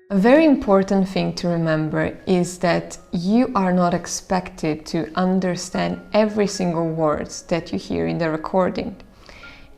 A very important thing to remember is that you are not expected to understand every single word that you hear in the recording.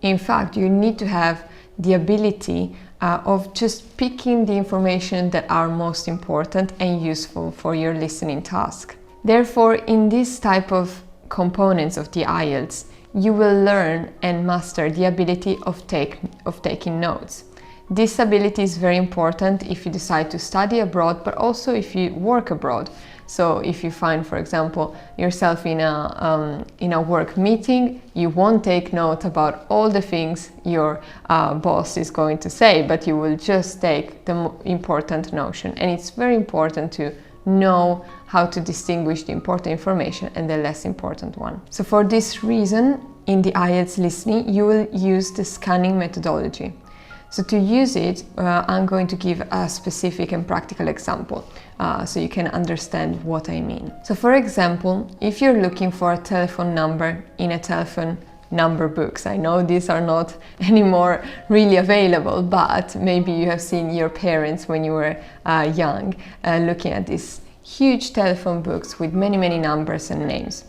In fact, you need to have the ability of just picking the information that are most important and useful for your listening task. Therefore, in this type of components of the IELTS, you will learn and master the ability of taking notes. This ability is very important if you decide to study abroad, but also if you work abroad. So if you find, for example, yourself in a work meeting, you won't take note about all the things your boss is going to say, but you will just take the important notion. And it's very important to know how to distinguish the important information and the less important one. So for this reason, in the IELTS listening, you will use the scanning methodology. So to use it, I'm going to give a specific and practical example so you can understand what I mean. So for example, if you're looking for a telephone number in a telephone number books, I know these are not anymore really available, but maybe you have seen your parents when you were young looking at these huge telephone books with many numbers and names.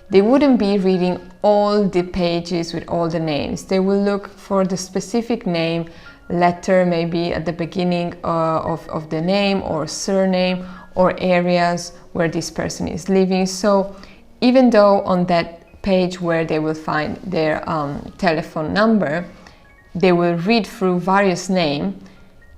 They wouldn't be reading all the pages with all the names. They will look for the specific name, letter maybe at the beginning of the name, or surname, or areas where this person is living. So even though on that page where they will find their telephone number, they will read through various names,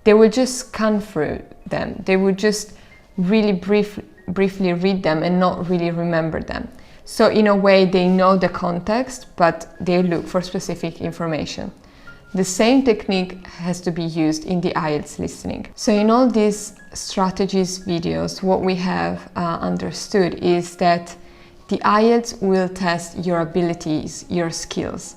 they will just scan through them. They will just really briefly read them and not really remember them. So in a way, they know the context, but they look for specific information. The same technique has to be used in the IELTS listening. So in all these strategies videos, what we have understood is that the IELTS will test your abilities, your skills.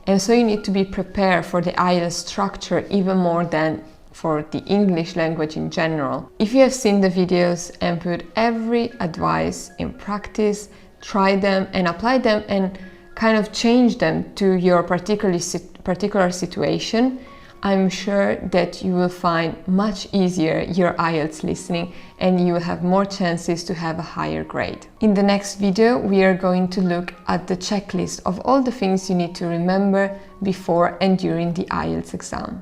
And so you need to be prepared for the IELTS structure even more than for the English language in general. If you have seen the videos and put every advice in practice, try them and apply them and kind of change them to your particular situation, I'm sure that you will find much easier your IELTS listening and you will have more chances to have a higher grade. In the next video, we are going to look at the checklist of all the things you need to remember before and during the IELTS exam.